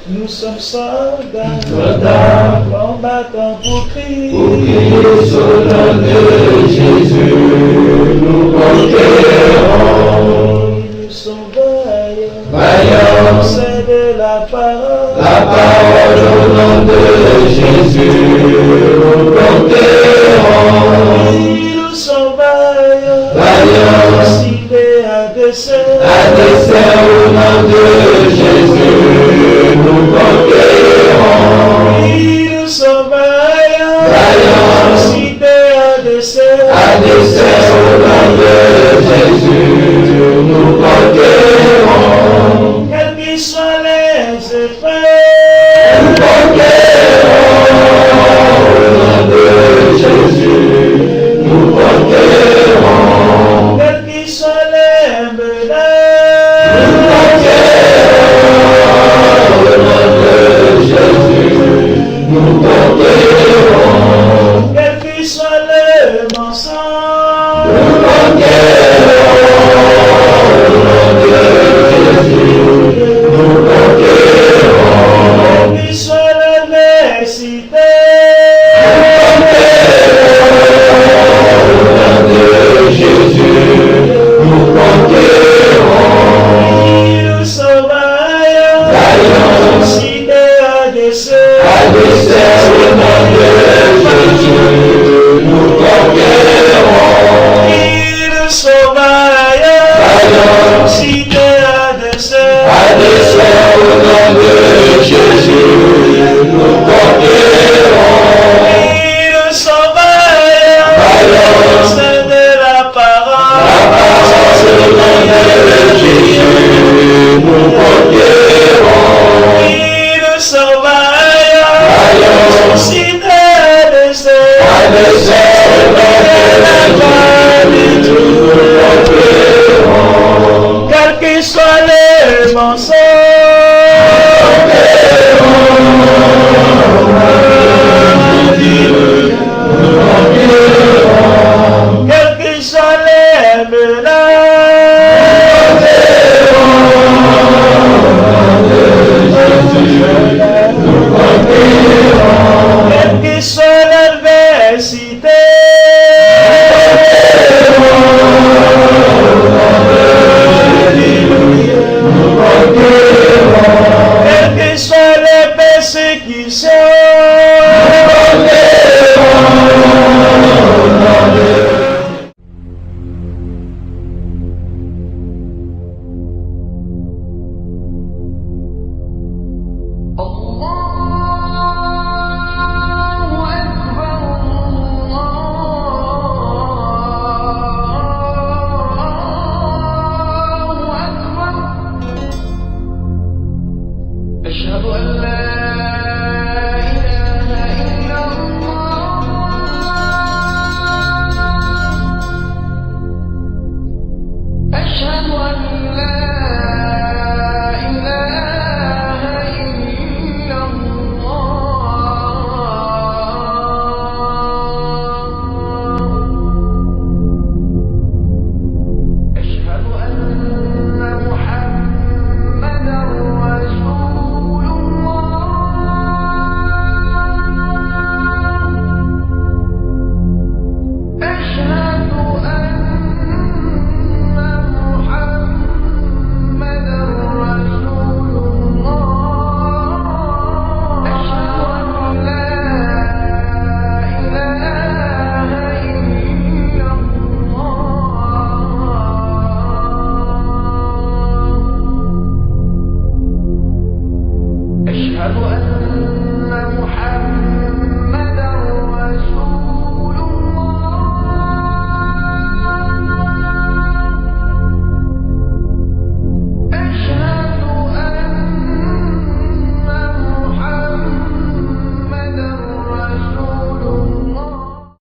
Nous sommes soldats, combattants pour crier. Pour crier sur le nom de Jésus, nous conquérons. Nous sommes vaillants, Vaillants, c'est de la parole au nom de Jésus, nous conquérons. Nous sommes vaillants, Vaillants, cités à dessein au nom de Jésus, nous conquérons. Nous sommes vaillants, Vaillants, cités à dessein au nom de Jésus, nous conquérons. Quels qu'ils soient les effets, Nous conquérons au nom de Jésus, nous conquérons. quels qu'ils soient les menaces, Nous conquérons au nom de Jésus, nous conquérons. quels qu'ils soient les mensonges, Nous conquérons au nom de Jésus, nous conquérons. quels qu'ils soient l'adversité, Au nom de Jésus, nous conquérons. nous sommes vaillants, Vaillants, cités à dessein au nom de Jésus, nous conquérons. Nous sommes vaillants, Vaillants, cités à dessein au nom de Jésus, nous conquérons. Nous sommes vaillants, Vaillants, c'est de la parole au nom de Jésus, nous conquérons. Nous sommes vaillants, Vaillants, cités à dessein au nom de Jésus, nous conquérons. Quels qu'ils soient les mensonges, quels qu'ils soient les menaces, quels qu'ils soient l'adversité, quelles qu'ils soient les persécutions, أشهد أن لا إله إلا الله أشهد أن لا إله إلا الله أشهد أن محمدا رسول الله أشهد أن محمدا رسول الله أشهد أن لا إله إلا الله أشهد أن محمدا رسول الله أشهد أن محمدا رسول الله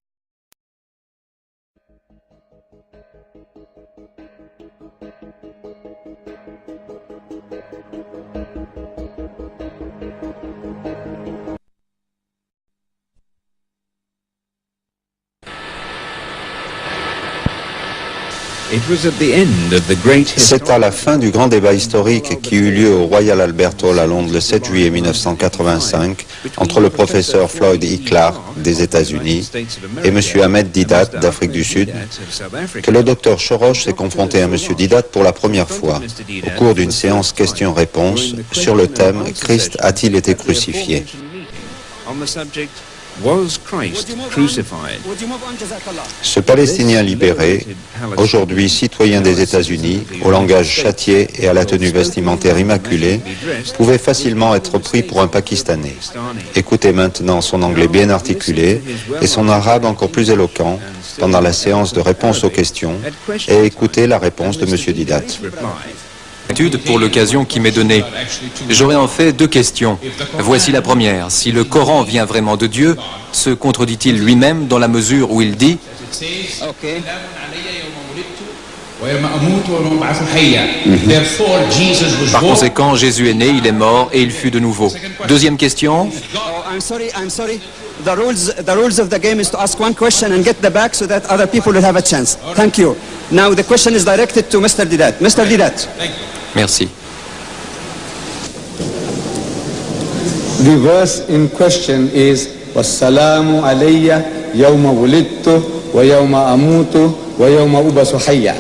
C'est à la fin du grand débat historique qui eut lieu au Royal Albert Hall à Londres le 7 juillet 1985 entre le professeur Floyd E. Clark des États-Unis et M. Ahmed Didat d'Afrique du Sud que le docteur Shorrosh s'est confronté à M. Didat pour la première fois au cours d'une séance questions-réponses sur le thème « Christ a-t-il été crucifié ?» Ce Palestinien libéré, aujourd'hui citoyen des États-Unis, au langage châtié et à la tenue vestimentaire immaculée, pouvait facilement être pris pour un Pakistanais. Écoutez maintenant son anglais bien articulé et son arabe encore plus éloquent pendant la séance de réponse aux questions et écoutez la réponse de M. Didat. Pour l'occasion qui m'est donnée. J'aurais en fait deux questions. Voici la première. Si le Coran vient vraiment de Dieu, se contredit-il lui-même dans la mesure où il dit Par conséquent, Jésus est né, il est mort et il fut de nouveau. Deuxième question. I'm sorry. The rules of the game is to ask one question and get the back so that other people will have a chance. Thank you. Now the question is directed to Mr. Didat. Mr. Didat. Merci. The verse in question is Wassalamu alayya yawma wulidtu wa yawma amutu wa yawma ubasu hayya.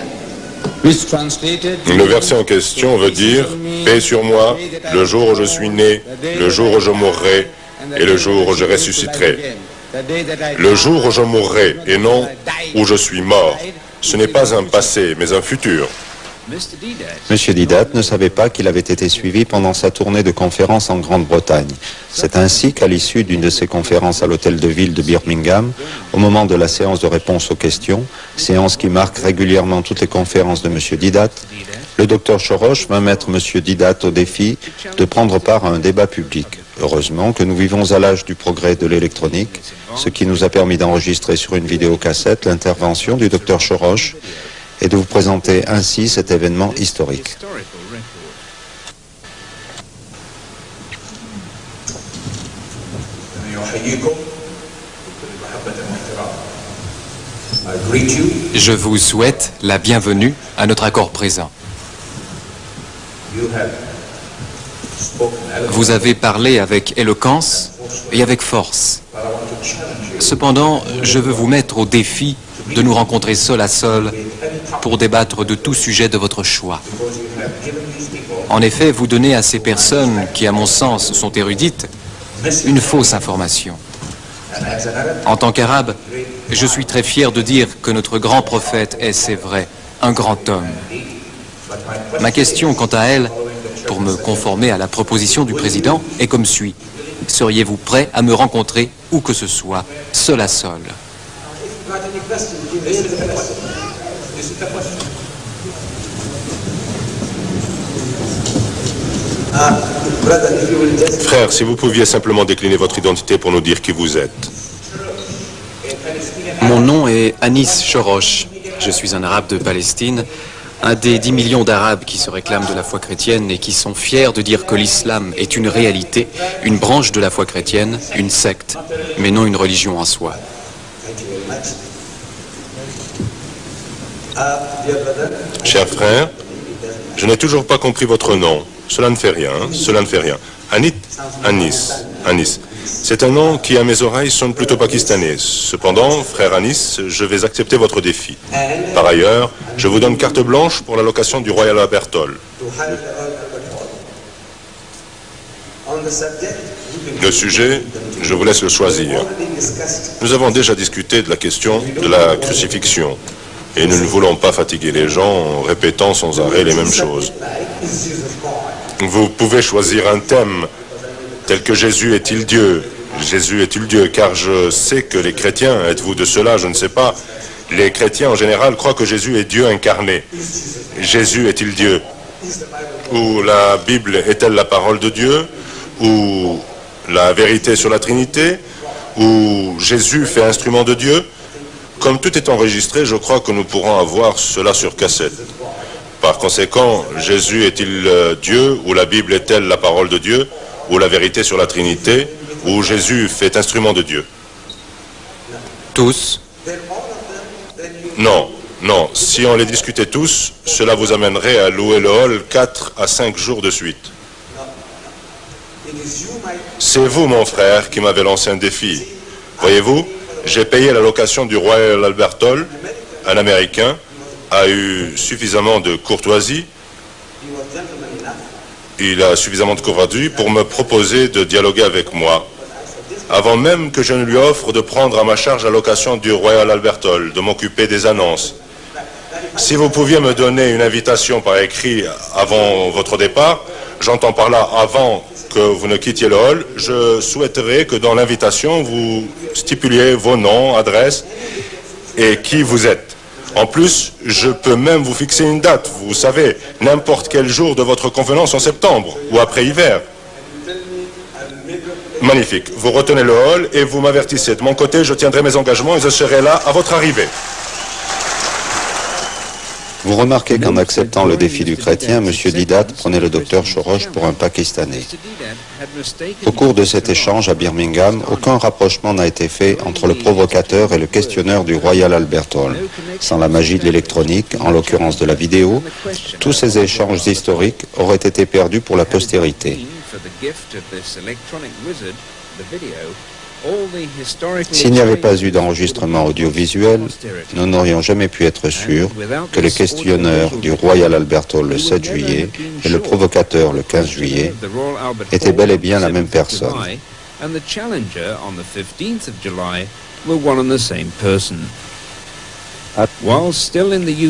Le verset en question veut dire « Paix sur moi, le jour où je suis né, le jour où je mourrai, et le jour où je ressusciterai. » Le jour où je mourrai et non où je suis mort, ce n'est pas un passé, mais un futur. M. Didat ne savait pas qu'il avait été suivi pendant sa tournée de conférences en Grande-Bretagne. C'est ainsi qu'à l'issue d'une de ses conférences à l'hôtel de ville de Birmingham, au moment de la séance de réponse aux questions, séance qui marque régulièrement toutes les conférences de M. Didat, le Dr Shorrosh va mettre M. Didat au défi de prendre part à un débat public. Heureusement que nous vivons à l'âge du progrès de l'électronique, ce qui nous a permis d'enregistrer sur une vidéocassette l'intervention du Dr Shorrosh et de vous présenter ainsi cet événement historique. Je vous souhaite la bienvenue à notre accord présent. Vous avez parlé avec éloquence et avec force. Cependant, je veux vous mettre au défi de nous rencontrer seul à seul pour débattre de tout sujet de votre choix. En effet, vous donnez à ces personnes qui, à mon sens, sont érudites, une fausse information. En tant qu'arabe, je suis très fier de dire que notre grand prophète est, c'est vrai, un grand homme. Ma question, quant à elle, pour me conformer à la proposition du président, est comme suit. Seriez-vous prêt à me rencontrer où que ce soit, seul à seul? Frère, si vous pouviez simplement décliner votre identité pour nous dire qui vous êtes. Mon nom est Anis Shorrosh. Je suis un arabe de Palestine, un des 10 millions d'Arabes qui se réclament de la foi chrétienne et qui sont fiers de dire que l'islam est une réalité, une branche de la foi chrétienne, une secte, mais non une religion en soi. Cher frère, je n'ai toujours pas compris votre nom. Cela ne fait rien, cela ne fait rien. Anis. C'est un nom qui, à mes oreilles, sonne plutôt pakistanais. Cependant, frère Anis, je vais accepter votre défi. Par ailleurs, je vous donne carte blanche pour la location du Royal Albert Hall. Le sujet, je vous laisse le choisir. Nous avons déjà discuté de la question de la crucifixion. Et nous ne voulons pas fatiguer les gens en répétant sans arrêt les mêmes choses. Vous pouvez choisir un thème, tel que Jésus est-il Dieu? Jésus est-il Dieu? Car je sais que les chrétiens, êtes-vous de cela? Je ne sais pas. Les chrétiens en général croient que Jésus est Dieu incarné. Jésus est-il Dieu? Ou la Bible est-elle la parole de Dieu? Ou la vérité sur la Trinité? Ou Jésus fait instrument de Dieu? Comme tout est enregistré, je crois que nous pourrons avoir cela sur cassette. Par conséquent, Jésus est-il Dieu, ou la Bible est-elle la parole de Dieu, ou la vérité sur la Trinité, ou Jésus fait instrument de Dieu? Tous? Non, Non, si on les discutait tous, cela vous amènerait à louer le hall 4 à 5 jours de suite. C'est vous, mon frère, qui m'avez lancé un défi. Voyez-vous, j'ai payé la location du Royal Albert Hall. Un Américain a eu suffisamment de courtoisie. Il a suffisamment de courtoisie pour me proposer de dialoguer avec moi, avant même que je ne lui offre de prendre à ma charge la location du Royal Albert Hall, de m'occuper des annonces. Si vous pouviez me donner une invitation par écrit avant votre départ, j'entends par là avant que vous ne quittiez le hall, je souhaiterais que dans l'invitation, vous stipuliez vos noms, adresses et qui vous êtes. En plus, je peux même vous fixer une date, vous savez, n'importe quel jour de votre convenance en septembre ou après hiver. Magnifique. Vous retenez le hall et vous m'avertissez. De mon côté, je tiendrai mes engagements et je serai là à votre arrivée. Vous remarquez qu'en acceptant le défi du chrétien, M. Didat prenait le docteur Shorosh pour un Pakistanais. Au cours de cet échange à Birmingham, aucun rapprochement n'a été fait entre le provocateur et le questionneur du Royal Albert Hall. Sans la magie de l'électronique, en l'occurrence de la vidéo, tous ces échanges historiques auraient été perdus pour la postérité. S'il n'y avait pas eu d'enregistrement audiovisuel, nous n'aurions jamais pu être sûrs que le questionneur du Royal Albert Hall le 7 juillet et le provocateur le 15 juillet étaient bel et bien la même personne.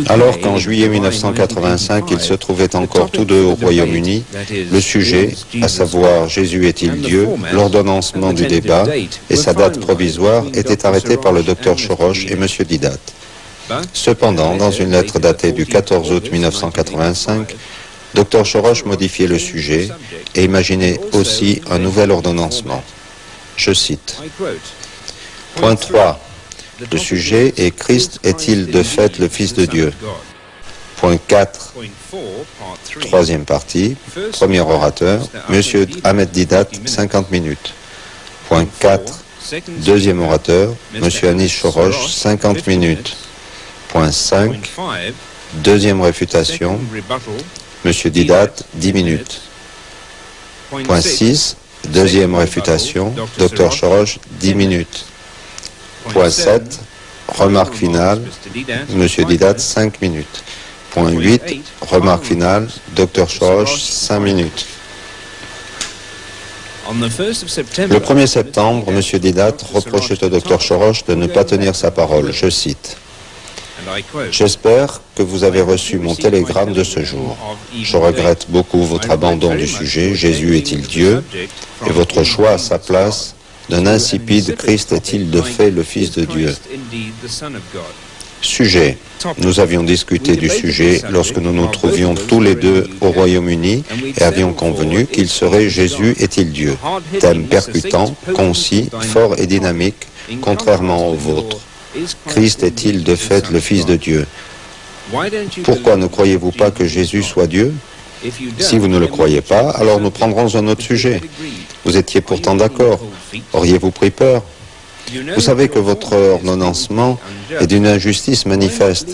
Alors qu'en juillet 1985, ils se trouvaient encore tous deux au Royaume-Uni, le sujet, à savoir Jésus est-il Dieu, l'ordonnancement du débat et sa date provisoire était arrêté par le docteur Shorosh et M. Didat. Cependant, dans une lettre datée du 14 août 1985, Dr Shorosh modifiait le sujet et imaginait aussi un nouvel ordonnancement. Je cite. Point 3. Le sujet est « Christ est-il de fait le Fils de Dieu ?» Point 4, troisième partie, premier orateur, M. Ahmed Didat, 50 minutes. Point 4, deuxième orateur, M. Anis Shorosh, 50 minutes. Point 5, deuxième réfutation, M. Didat, 10 minutes. Point 6, deuxième réfutation, Dr Shorosh, 10 minutes. Point 7, remarque finale, M. Didat, 5 minutes. Point 8, remarque finale, Dr Shorosh, 5 minutes. Le 1er septembre, M. Didat reprochait au Dr Shorosh de ne pas tenir sa parole. Je cite. « J'espère que vous avez reçu mon télégramme de ce jour. Je regrette beaucoup votre abandon du sujet « Jésus est-il Dieu ?» et votre choix à sa place d'un insipide « Christ est-il de fait le Fils de Dieu ?» Sujet. Nous avions discuté du sujet lorsque nous nous trouvions tous les deux au Royaume-Uni et avions convenu qu'il serait « Jésus est-il Dieu ?» Thème percutant, concis, fort et dynamique, contrairement au vôtre. Christ est-il de fait le Fils de Dieu? Pourquoi ne croyez-vous pas que Jésus soit Dieu? Si vous ne le croyez pas, alors nous prendrons un autre sujet. Vous étiez pourtant d'accord. Auriez-vous pris peur? Vous savez que votre ordonnancement est d'une injustice manifeste.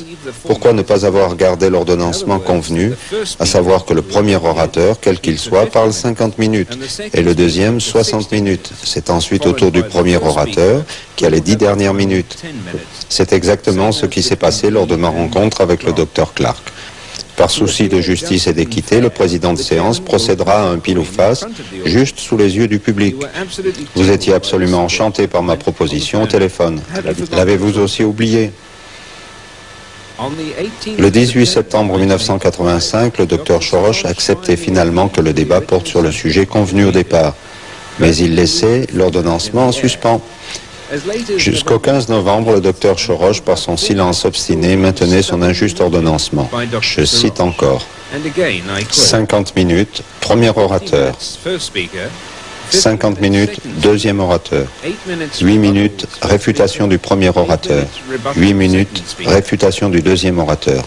Pourquoi ne pas avoir gardé l'ordonnancement convenu, à savoir que le premier orateur, quel qu'il soit, parle 50 minutes et le deuxième 60 minutes. C'est ensuite au tour du premier orateur qui a les 10 dernières minutes. C'est exactement ce qui s'est passé lors de ma rencontre avec le docteur Clark. Par souci de justice et d'équité, le président de séance procédera à un pile ou face, juste sous les yeux du public. Vous étiez absolument enchanté par ma proposition au téléphone. L'avez-vous aussi oublié? Le 18 septembre 1985, le docteur Shorosh acceptait finalement que le débat porte sur le sujet convenu au départ. Mais il laissait l'ordonnancement en suspens. Jusqu'au 15 novembre, le docteur Shorosh, par son silence obstiné, maintenait son injuste ordonnancement. Je cite encore. 50 minutes, premier orateur. 50 minutes, deuxième orateur. 8 minutes, réfutation du premier orateur. 8 minutes, réfutation du deuxième orateur.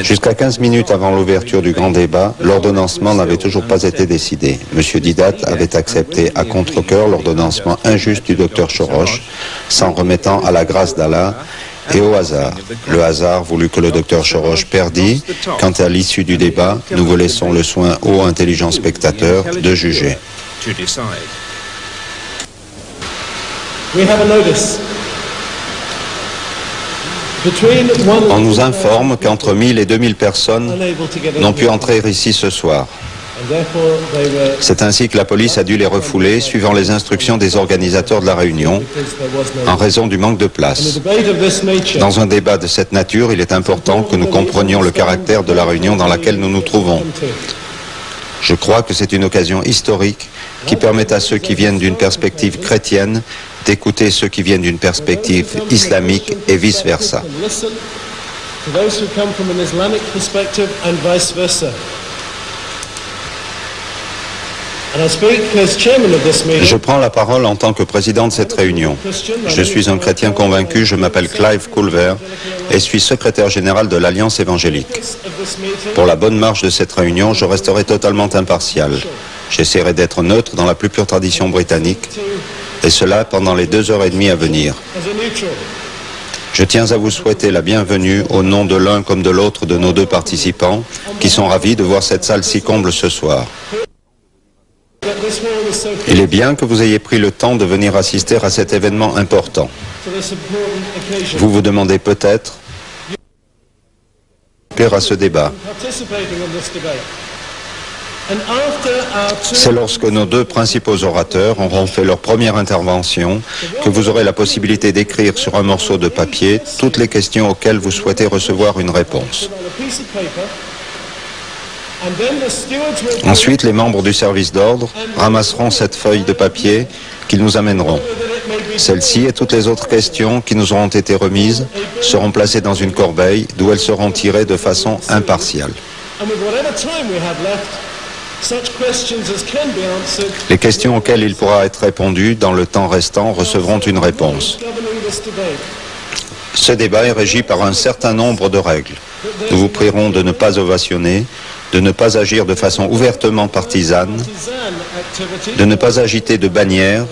Jusqu'à 15 minutes avant l'ouverture du grand débat, l'ordonnancement n'avait toujours pas été décidé. M. Didat avait accepté à contre-cœur l'ordonnancement injuste du docteur Shorosh, s'en remettant à la grâce d'Allah et au hasard. Le hasard voulut que le docteur Choroche perdit. Quant à l'issue du débat, nous vous laissons le soin, ô intelligents spectateurs, de juger. On nous informe qu'entre 1000 et 2000 personnes n'ont pu entrer ici ce soir. C'est ainsi que la police a dû les refouler, suivant les instructions des organisateurs de la réunion, en raison du manque de place. Dans un débat de cette nature, il est important que nous comprenions le caractère de la réunion dans laquelle nous nous trouvons. Je crois que c'est une occasion historique qui permet à ceux qui viennent d'une perspective chrétienne d'écouter ceux qui viennent d'une perspective islamique et vice-versa. Je prends la parole en tant que président de cette réunion. Je suis un chrétien convaincu, je m'appelle Clive Culver et suis secrétaire général de l'Alliance évangélique. Pour la bonne marche de cette réunion, je resterai totalement impartial. J'essaierai d'être neutre dans la plus pure tradition britannique, et cela pendant les 2h30 à venir. Je tiens à vous souhaiter la bienvenue au nom de l'un comme de l'autre de nos deux participants, qui sont ravis de voir cette salle si comble ce soir. Il est bien que vous ayez pris le temps de venir assister à cet événement important. Vous vous demandez peut-être à ce débat. C'est lorsque nos deux principaux orateurs auront fait leur première intervention que vous aurez la possibilité d'écrire sur un morceau de papier toutes les questions auxquelles vous souhaitez recevoir une réponse. Ensuite, les membres du service d'ordre ramasseront cette feuille de papier qu'ils nous amèneront. Celle-ci et toutes les autres questions qui nous auront été remises seront placées dans une corbeille d'où elles seront tirées de façon impartiale. Les questions auxquelles il pourra être répondu dans le temps restant recevront une réponse. Ce débat est régi par un certain nombre de règles. Nous vous prierons de ne pas ovationner, de ne pas agir de façon ouvertement partisane, de ne pas agiter de bannières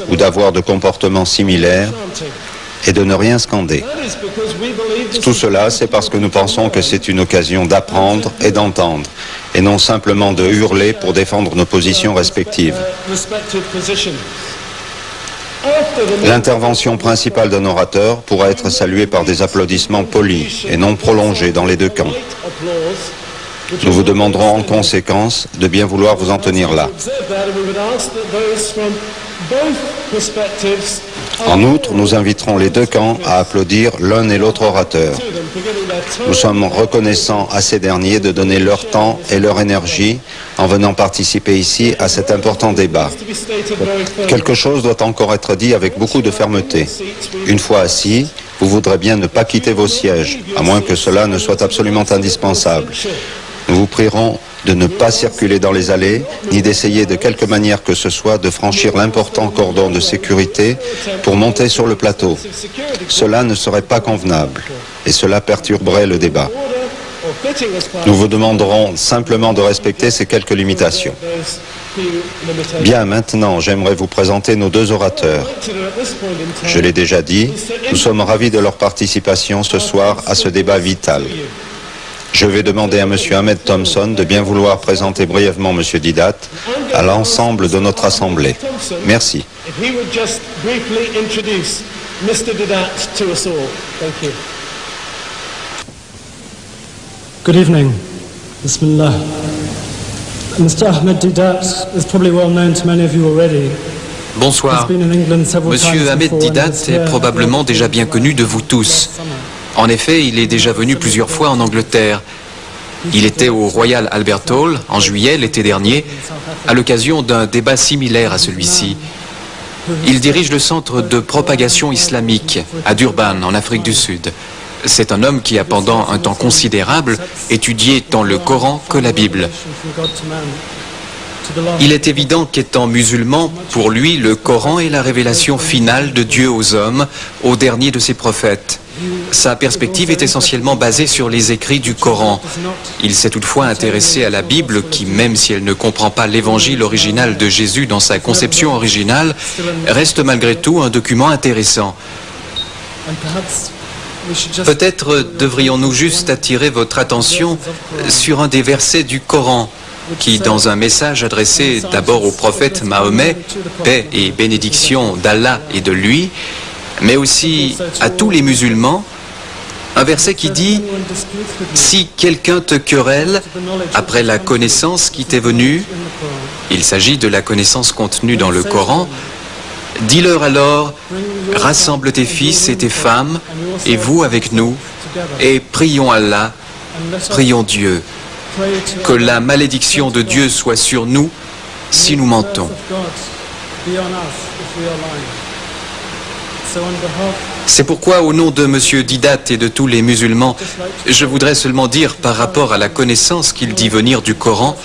ou d'avoir de comportements similaires et de ne rien scander. Tout cela, c'est parce que nous pensons que c'est une occasion d'apprendre et d'entendre, et non simplement de hurler pour défendre nos positions respectives. L'intervention principale d'un orateur pourra être saluée par des applaudissements polis et non prolongés dans les deux camps. Nous vous demanderons en conséquence de bien vouloir vous en tenir là. En outre, nous inviterons les deux camps à applaudir l'un et l'autre orateur. Nous sommes reconnaissants à ces derniers de donner leur temps et leur énergie en venant participer ici à cet important débat. Quelque chose doit encore être dit avec beaucoup de fermeté. Une fois assis, vous voudrez bien ne pas quitter vos sièges, à moins que cela ne soit absolument indispensable. Nous vous prierons de ne pas circuler dans les allées, ni d'essayer de quelque manière que ce soit de franchir l'important cordon de sécurité pour monter sur le plateau. Cela ne serait pas convenable et cela perturberait le débat. Nous vous demanderons simplement de respecter ces quelques limitations. Bien, maintenant, j'aimerais vous présenter nos deux orateurs. Je l'ai déjà dit, nous sommes ravis de leur participation ce soir à ce débat vital. Je vais demander à M. Ahmed Thompson de bien vouloir présenter brièvement M. Didat à l'ensemble de notre Assemblée. Merci. Good evening. Bismillah. Mr. Ahmed Didat is probably well known to many of you already. Bonsoir. Monsieur Ahmed Didat est probablement déjà bien connu de vous tous. En effet, il est déjà venu plusieurs fois en Angleterre. Il était au Royal Albert Hall en juillet l'été dernier, à l'occasion d'un débat similaire à celui-ci. Il dirige le centre de propagation islamique à Durban, en Afrique du Sud. C'est un homme qui a pendant un temps considérable étudié tant le Coran que la Bible. Il est évident qu'étant musulman, pour lui, le Coran est la révélation finale de Dieu aux hommes, au dernier de ses prophètes. Sa perspective est essentiellement basée sur les écrits du Coran. Il s'est toutefois intéressé à la Bible qui, même si elle ne comprend pas l'évangile original de Jésus dans sa conception originale, reste malgré tout un document intéressant. Peut-être devrions-nous juste attirer votre attention sur un des versets du Coran qui, dans un message adressé d'abord au prophète Mahomet, paix et bénédiction d'Allah et de lui, mais aussi à tous les musulmans, un verset qui dit « Si quelqu'un te querelle après la connaissance qui t'est venue », il s'agit de la connaissance contenue dans le Coran, dis-leur alors « Rassemble tes fils et tes femmes, et vous avec nous, et prions Allah, prions Dieu. Que la malédiction de Dieu soit sur nous si nous mentons. » C'est pourquoi, au nom de M. Didat et de tous les musulmans, je voudrais seulement dire par rapport à la connaissance qu'il dit venir du Coran,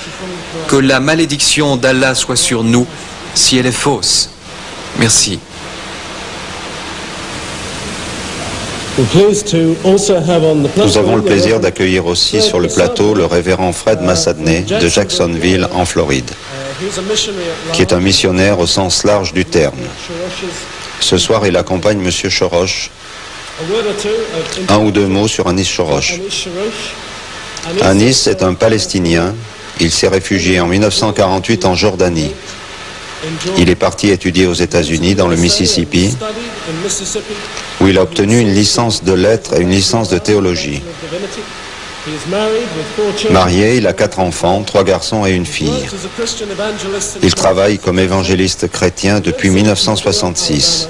que la malédiction d'Allah soit sur nous si elle est fausse. Merci. Nous avons le plaisir d'accueillir aussi sur le plateau le révérend Fred Massadney de Jacksonville en Floride, qui est un missionnaire au sens large du terme. Ce soir, il accompagne M. Shorosh. Un ou deux mots sur Anis Shorosh. Anis est un Palestinien. Il s'est réfugié en 1948 en Jordanie. Il est parti étudier aux États-Unis, dans le Mississippi, où il a obtenu une licence de lettres et une licence de théologie. Marié, il a 4 enfants, 3 garçons et une fille. Il travaille comme évangéliste chrétien depuis 1966.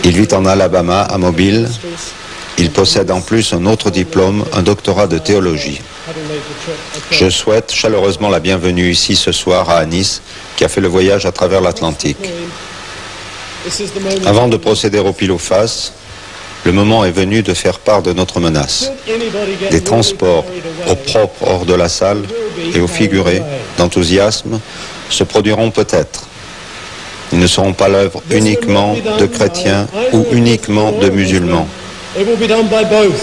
Il vit en Alabama, à Mobile. Il possède en plus un autre diplôme, un doctorat de théologie. Je souhaite chaleureusement la bienvenue ici ce soir à Anis, qui a fait le voyage à travers l'Atlantique. Avant de procéder au pile ou face, le moment est venu de faire part de notre menace. Des transports au propre hors de la salle et au figuré d'enthousiasme se produiront peut-être. Ils ne seront pas l'œuvre uniquement de chrétiens ou uniquement de musulmans,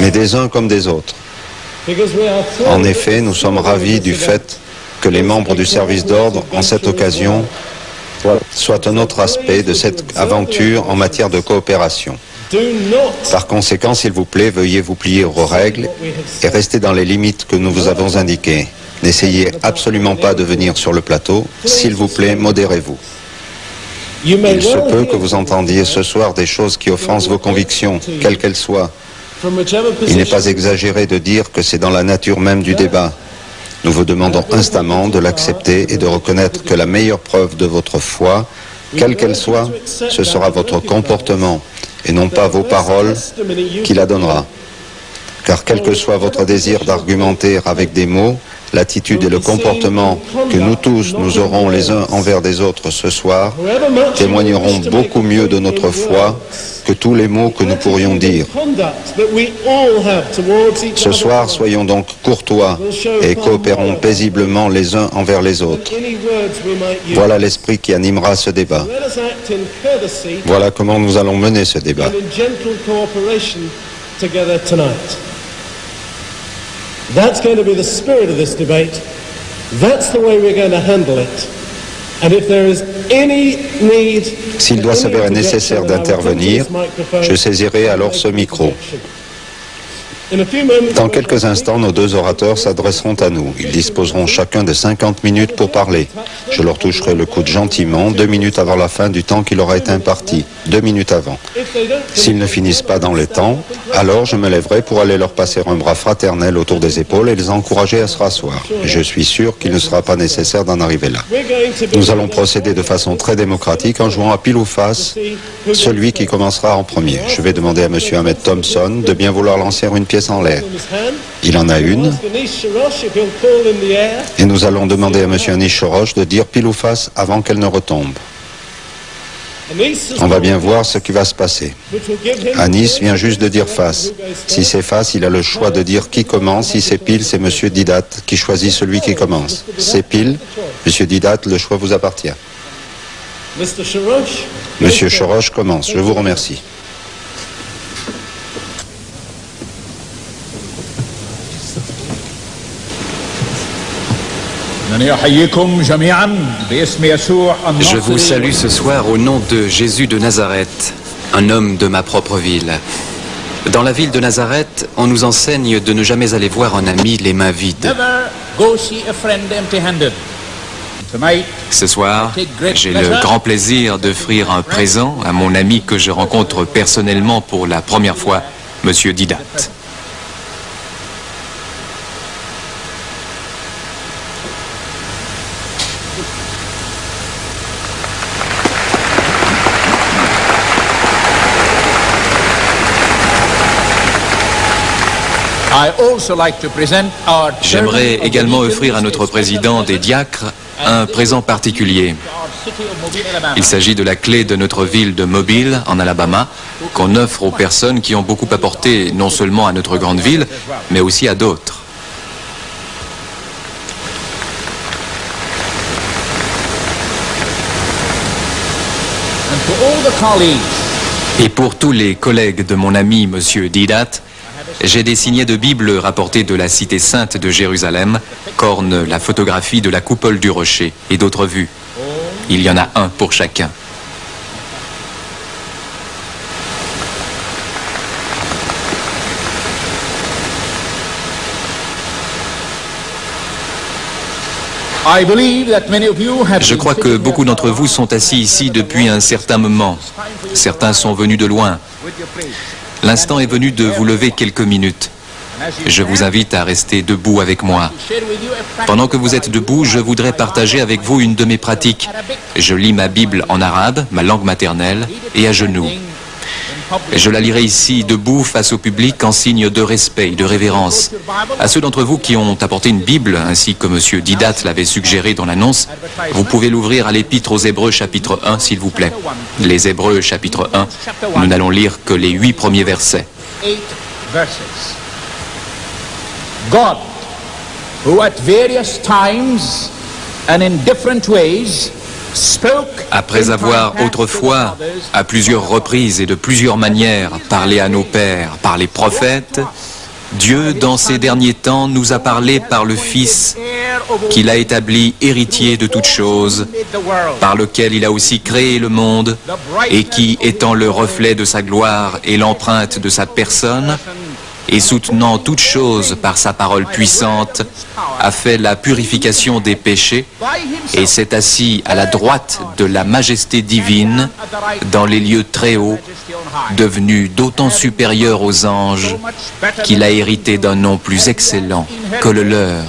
mais des uns comme des autres. En effet, nous sommes ravis du fait que les membres du service d'ordre, en cette occasion, soient un autre aspect de cette aventure en matière de coopération. Par conséquent, s'il vous plaît, veuillez vous plier aux règles et rester dans les limites que nous vous avons indiquées. N'essayez absolument pas de venir sur le plateau. S'il vous plaît, modérez-vous. Il se peut que vous entendiez ce soir des choses qui offensent vos convictions, quelles qu'elles soient. Il n'est pas exagéré de dire que c'est dans la nature même du débat. Nous vous demandons instamment de l'accepter et de reconnaître que la meilleure preuve de votre foi, quelle qu'elle soit, ce sera votre comportement et non pas vos paroles qui la donnera. Car quel que soit votre désir d'argumenter avec des mots, l'attitude et le comportement que nous tous nous aurons les uns envers des autres ce soir témoigneront beaucoup mieux de notre foi que tous les mots que nous pourrions dire. Ce soir, soyons donc courtois et coopérons paisiblement les uns envers les autres. Voilà l'esprit qui animera ce débat. Voilà comment nous allons mener ce débat. That's going to be the spirit of this debate. That's the way we're going to handle it. And if there is any need, s'il doit s'avérer nécessaire d'intervenir, je saisirai alors ce micro. Dans quelques instants, nos 2 orateurs s'adresseront à nous. Ils disposeront chacun de 50 minutes pour parler. Je leur toucherai le coude gentiment, 2 minutes avant la fin du temps qui leur a été imparti, 2 minutes avant. S'ils ne finissent pas dans les temps, alors je me lèverai pour aller leur passer un bras fraternel autour des épaules et les encourager à se rasseoir. Et je suis sûr qu'il ne sera pas nécessaire d'en arriver là. Nous allons procéder de façon très démocratique en jouant à pile ou face celui qui commencera en premier. Je vais demander à M. Ahmed Thompson de bien vouloir lancer une pièce en l'air. Il en a une. Et nous allons demander à M. Anis Shorosh de dire pile ou face avant qu'elle ne retombe. On va bien voir ce qui va se passer. Anis vient juste de dire face. Si c'est face, il a le choix de dire qui commence. Si c'est pile, c'est M. Didat qui choisit celui qui commence. C'est pile, M. Didat, le choix vous appartient. M. Shorosh commence. Je vous remercie. Je vous salue ce soir au nom de Jésus de Nazareth, un homme de ma propre ville. Dans la ville de Nazareth, on nous enseigne de ne jamais aller voir un ami les mains vides. Never go see a friend empty-handed. Tonight, Ce soir, j'ai le grand plaisir d'offrir un présent à mon ami que je rencontre personnellement pour la première fois, Monsieur Didat. I also like to present our J'aimerais également offrir à notre président des diacres un présent particulier. Il s'agit de la clé de notre ville de Mobile, en Alabama, qu'on offre aux personnes qui ont beaucoup apporté non seulement à notre grande ville, mais aussi à d'autres. and to all the colleagues. Et pour tous les collègues de mon ami Monsieur Didat, j'ai des signets de Bible rapportés de la cité sainte de Jérusalem, qu'orne la photographie de la coupole du rocher et d'autres vues. Il y en a un pour chacun. I believe that many of you have Je crois que beaucoup d'entre vous sont assis ici depuis un certain moment. Certains sont venus de loin. L'instant est venu de vous lever quelques minutes. Je vous invite à rester debout avec moi. Pendant que vous êtes debout, je voudrais partager avec vous une de mes pratiques. Je lis ma Bible en arabe, ma langue maternelle, et à genoux. Je la lirai ici, debout, face au public, en signe de respect et de révérence. À ceux d'entre vous qui ont apporté une Bible, ainsi que M. Didat l'avait suggéré dans l'annonce, vous pouvez l'ouvrir à l'Épître aux Hébreux, chapitre 1, s'il vous plaît. Les Hébreux, chapitre 1, nous n'allons lire que les 8 premiers versets. 8 verses. God, who at various times and in different ways Après avoir autrefois, à plusieurs reprises et de plusieurs manières, parlé à nos pères par les prophètes, Dieu, dans ces derniers temps, nous a parlé par le Fils qu'il a établi héritier de toutes choses, par lequel il a aussi créé le monde et qui, étant le reflet de sa gloire et l'empreinte de sa personne, et soutenant toutes choses par sa parole puissante, a fait la purification des péchés et s'est assis à la droite de la majesté divine dans les lieux très hauts, devenu d'autant supérieur aux anges qu'il a hérité d'un nom plus excellent que le leur.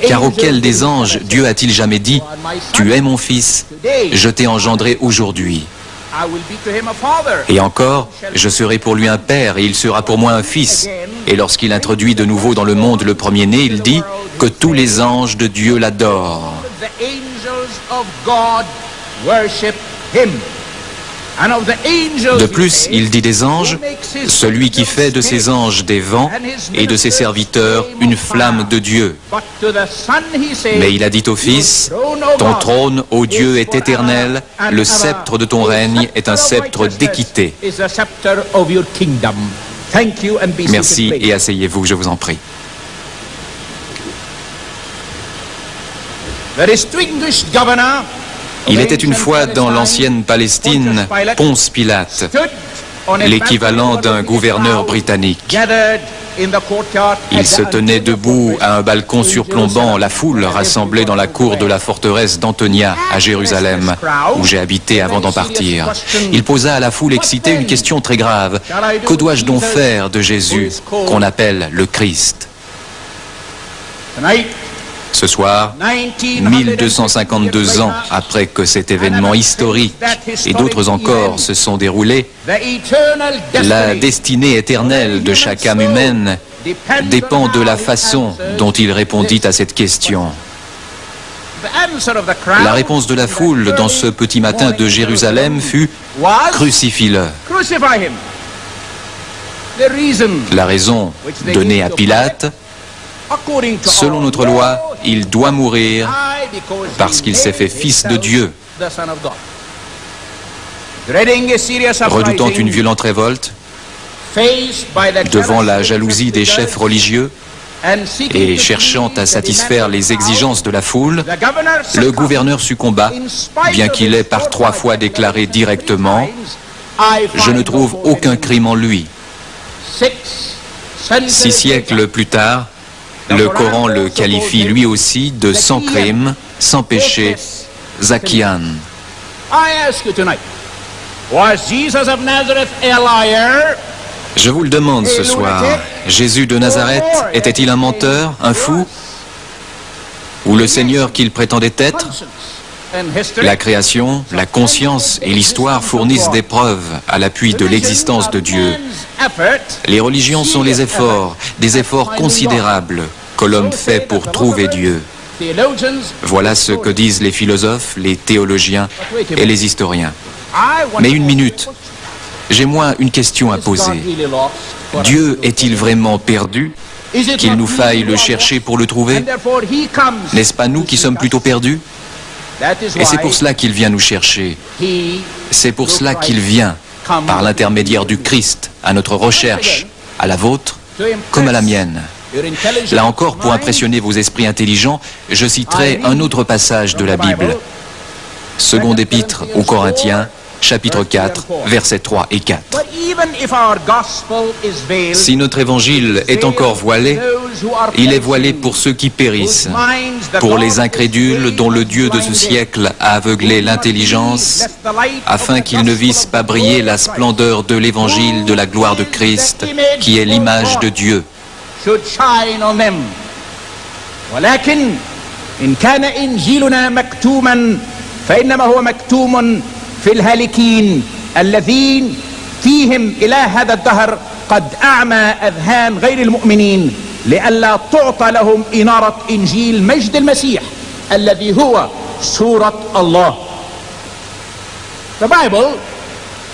Car auquel des anges Dieu a-t-il jamais dit « Tu es mon fils, je t'ai engendré aujourd'hui ». Et encore, je serai pour lui un père et il sera pour moi un fils. Et lorsqu'il introduit de nouveau dans le monde le premier-né, il dit que tous les anges de Dieu l'adorent. De plus, il dit des anges, celui qui fait de ses anges des vents et de ses serviteurs une flamme de Dieu. Mais il a dit au Fils, ton trône, ô Dieu, est éternel, le sceptre de ton règne est un sceptre d'équité. Merci et asseyez-vous, je vous en prie. Il était une fois dans l'ancienne Palestine Ponce Pilate, l'équivalent d'un gouverneur britannique. Il se tenait debout à un balcon surplombant la foule rassemblée dans la cour de la forteresse d'Antonia à Jérusalem, où j'ai habité avant d'en partir. Il posa à la foule excitée une question très grave. Que dois-je donc faire de Jésus, qu'on appelle le Christ ? Ce soir, 1252 ans après que cet événement historique et d'autres encore se sont déroulés, la destinée éternelle de chaque âme humaine dépend de la façon dont il répondit à cette question. La réponse de la foule dans ce petit matin de Jérusalem fut « Crucifie-le ». La raison donnée à Pilate, selon notre loi, il doit mourir parce qu'il s'est fait fils de Dieu. Redoutant une violente révolte, devant la jalousie des chefs religieux, Et cherchant à satisfaire les exigences de la foule, le gouverneur succomba, bien qu'il ait par 3 fois déclaré directement « Je ne trouve aucun crime en lui ». 6 siècles plus tard, le Coran le qualifie lui aussi de sans crime, sans péché, Zakian. Je vous le demande ce soir, Jésus de Nazareth était-il un menteur, un fou, ou le Seigneur qu'il prétendait être? La création, la conscience et l'histoire fournissent des preuves à l'appui de l'existence de Dieu. Les religions sont les efforts, des efforts considérables que l'homme fait pour trouver Dieu. Voilà ce que disent les philosophes, les théologiens et les historiens. Mais une minute, j'ai moi une question à poser. Dieu est-il vraiment perdu, qu'il nous faille le chercher pour le trouver? N'est-ce pas nous qui sommes plutôt perdus? Et c'est pour cela qu'il vient nous chercher. C'est pour cela qu'il vient, par l'intermédiaire du Christ, à notre recherche, à la vôtre comme à la mienne. Là encore, pour impressionner vos esprits intelligents, je citerai un autre passage de la Bible. Seconde épître aux Corinthiens, chapitre 4, versets 3 et 4. Si notre évangile est encore voilé, il est voilé pour ceux qui périssent, pour les incrédules dont le Dieu de ce siècle a aveuglé l'intelligence, afin qu'ils ne vissent pas briller la splendeur de l'évangile de la gloire de Christ, qui est l'image de Dieu. في الهالكين الذين فيهم إله هذا الدهر قد أعمى أذهان غير المؤمنين لئلا تعطى لهم إنارة إنجيل مجد المسيح الذي هو صورة الله. The Bible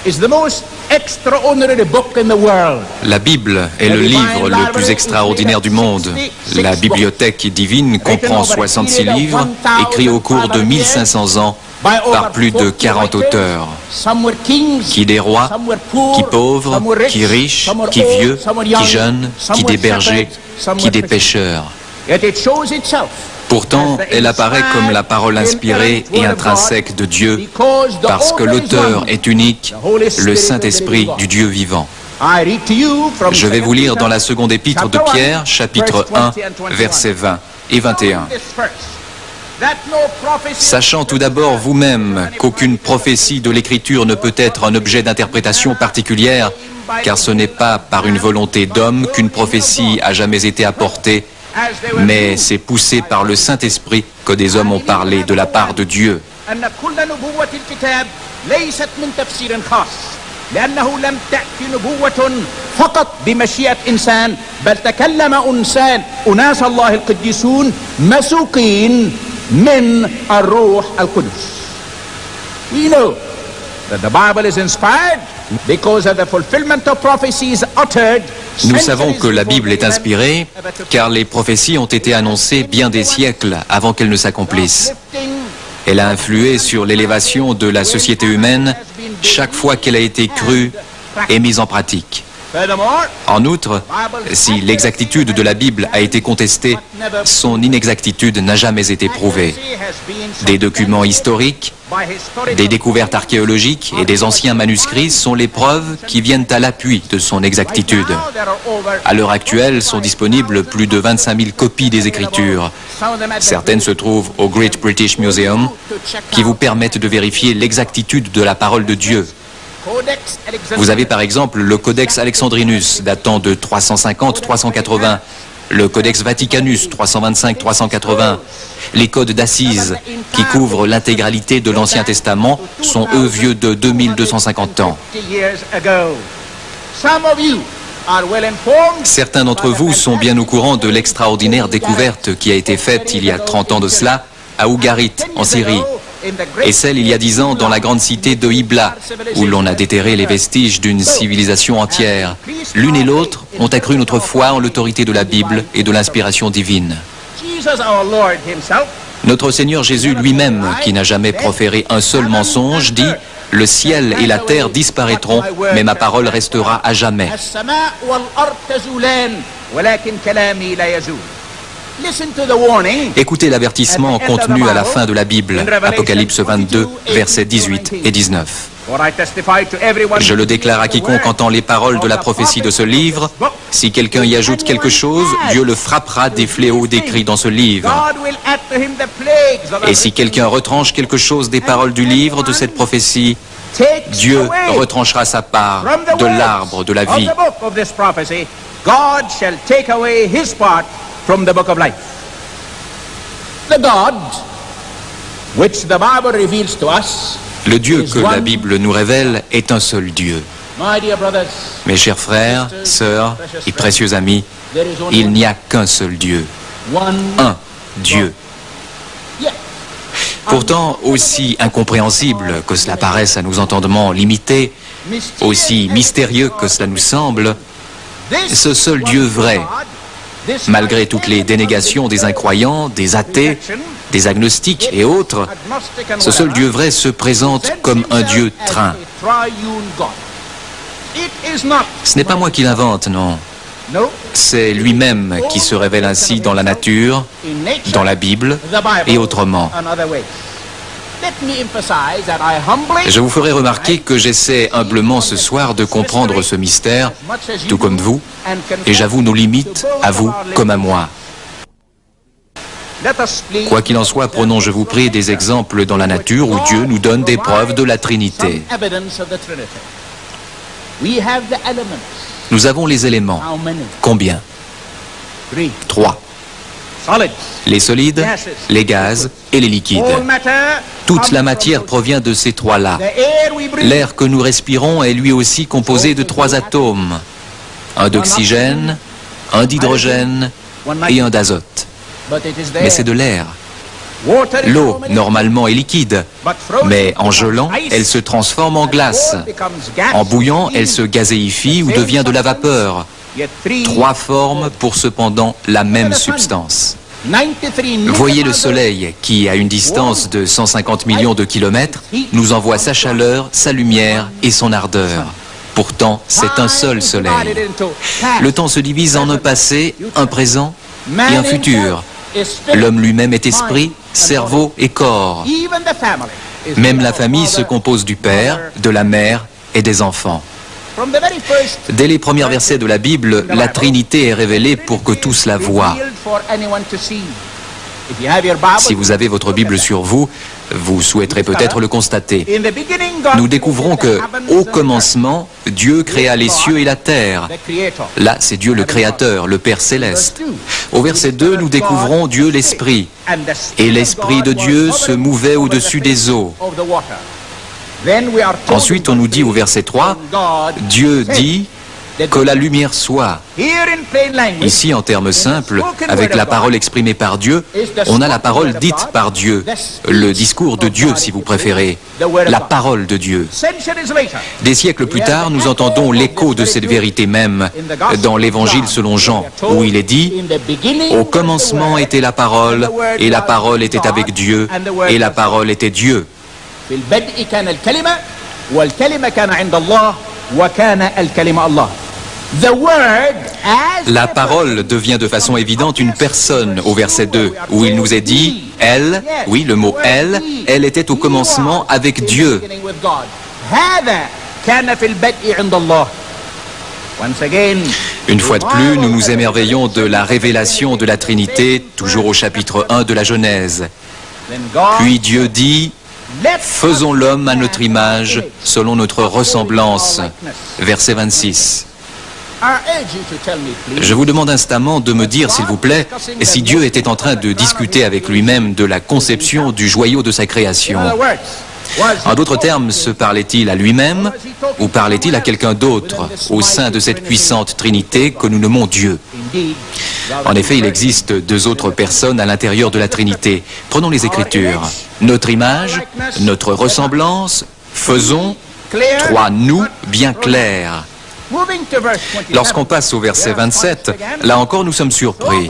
is the most extraordinary book in the world. La Bible est le livre le plus extraordinaire du monde. La bibliothèque divine comprend 66 livres écrits au cours de 1500 ans par plus de 40 auteurs, qui des rois, qui pauvres, qui riches, qui vieux, qui jeunes, qui des bergers, qui des pêcheurs. Pourtant, elle apparaît comme la parole inspirée et intrinsèque de Dieu, parce que l'auteur est unique, le Saint-Esprit du Dieu vivant. Je vais vous lire dans la seconde épître de Pierre, chapitre 1, versets 20 et 21. Sachant tout d'abord vous-même qu'aucune prophétie de l'Écriture ne peut être un objet d'interprétation particulière, car ce n'est pas par une volonté d'homme qu'une prophétie a jamais été apportée, mais c'est poussé par le Saint-Esprit que des hommes ont parlé de la part de Dieu. لأنه لم تأتي نبوة فقط بمشيئة إنسان بل تكلم أناس الله القديسون مسوقين من الروح القدس. We know that the Bible is inspired because of the fulfillment of prophecies uttered. Nous savons que la Bible est inspirée car les prophéties ont été annoncées bien des siècles avant qu'elles ne s'accomplissent. Elle a influé sur l'élévation de la société humaine chaque fois qu'elle a été crue et mise en pratique. En outre, si l'exactitude de la Bible a été contestée, son inexactitude n'a jamais été prouvée. Des documents historiques, des découvertes archéologiques et des anciens manuscrits sont les preuves qui viennent à l'appui de son exactitude. À l'heure actuelle, sont disponibles plus de 25 000 copies des Écritures. Certaines se trouvent au Great British Museum, qui vous permettent de vérifier l'exactitude de la parole de Dieu. Vous avez par exemple le Codex Alexandrinus datant de 350-380, le Codex Vaticanus 325-380, les codes d'Assise qui couvrent l'intégralité de l'Ancien Testament sont eux vieux de 2250 ans. Certains d'entre vous sont bien au courant de l'extraordinaire découverte qui a été faite il y a 30 ans de cela à Ougarit en Syrie. Et celle il y a 10 ans dans la grande cité de Hybla, où l'on a déterré les vestiges d'une civilisation entière. L'une et l'autre ont accru notre foi en l'autorité de la Bible et de l'inspiration divine. Notre Seigneur Jésus lui-même, qui n'a jamais proféré un seul mensonge, dit « Le ciel et la terre disparaîtront, mais ma parole restera à jamais ». ولكن كلامي لا يزول. Listen to the warning. Écoutez l'avertissement contenu à la fin de la Bible, Apocalypse 22, versets 18 et 19. For I testify to everyone. Je le déclare à quiconque entend les paroles de la prophétie de ce livre. Si quelqu'un y ajoute quelque chose, Dieu le frappera des fléaux décrits dans ce livre. God will add to him the plagues of Et si quelqu'un retranche quelque chose des paroles du livre de cette prophétie, takes Dieu away retranchera sa part from the de words l'arbre de la vie. of the book of this prophecy. God shall take away his part from the book of life. The God which the Bible reveals to us, Le Dieu que la Bible nous révèle est un seul Dieu. my dear brothers, Mes chers frères, sœurs et précieux amis, there is only il n'y a qu'un seul Dieu, one un Dieu. Yes. Pourtant, aussi incompréhensible que cela paraisse à nos entendements limités, aussi mystérieux que cela nous semble, ce seul Dieu vrai, malgré toutes les dénégations des incroyants, des athées, des agnostiques et autres, ce seul Dieu vrai se présente comme un Dieu trin. Ce n'est pas moi qui l'invente, non. C'est lui-même qui se révèle ainsi dans la nature, dans la Bible et autrement. Je vous ferai remarquer que j'essaie humblement ce soir de comprendre ce mystère, tout comme vous, et j'avoue nos limites, à vous comme à moi. Quoi qu'il en soit, prenons, je vous prie, des exemples dans la nature où Dieu nous donne des preuves de la Trinité. Nous avons les éléments. Combien? 3. Les solides, les gaz et les liquides. Toute la matière provient de ces trois-là. L'air que nous respirons est lui aussi composé de 3 atomes. Un d'oxygène, un d'hydrogène et un d'azote. Mais c'est de l'air. L'eau, normalement, est liquide, mais en gelant, elle se transforme en glace. En bouillant, elle se gazéifie ou devient de la vapeur. 3 formes pour cependant la même substance. Voyez le Soleil qui, à une distance de 150 millions de kilomètres, nous envoie sa chaleur, sa lumière et son ardeur. Pourtant, c'est un seul Soleil. Le temps se divise en un passé, un présent et un futur. L'homme lui-même est esprit, cerveau et corps. Même la famille se compose du père, de la mère et des enfants. Dès les premiers versets de la Bible, la Trinité est révélée pour que tous la voient. Si vous avez votre Bible sur vous, vous souhaiterez peut-être le constater. Nous découvrons que, au commencement, Dieu créa les cieux et la terre. Là, c'est Dieu le Créateur, le Père Céleste. Au verset 2, nous découvrons Dieu l'Esprit. Et l'Esprit de Dieu se mouvait au-dessus des eaux. Ensuite, on nous dit au verset 3, Dieu dit que la lumière soit. Ici, en termes simples, avec la parole exprimée par Dieu, on a la parole dite par Dieu, le discours de Dieu si vous préférez, la parole de Dieu. Des siècles plus tard, nous entendons l'écho de cette vérité même dans l'Évangile selon Jean, où il est dit « Au commencement était la parole, et la parole était avec Dieu, et la parole était Dieu. » La parole devient de façon évidente une personne au verset 2, où il nous est dit « Elle », oui, le mot « elle », elle était au commencement avec Dieu. Une fois de plus, nous nous émerveillons de la révélation de la Trinité, toujours au chapitre 1 de la Genèse. Puis Dieu dit « Faisons l'homme à notre image, selon notre ressemblance ». Verset 26. Je vous demande instamment de me dire, s'il vous plaît, si Dieu était en train de discuter avec lui-même de la conception du joyau de sa création. En d'autres termes, se parlait-il à lui-même ou parlait-il à quelqu'un d'autre au sein de cette puissante Trinité que nous nommons Dieu? En effet, il existe 2 autres personnes à l'intérieur de la Trinité. Prenons les Écritures. Notre image, notre ressemblance, faisons 3 nous bien clairs. Lorsqu'on passe au verset 27, là encore nous sommes surpris.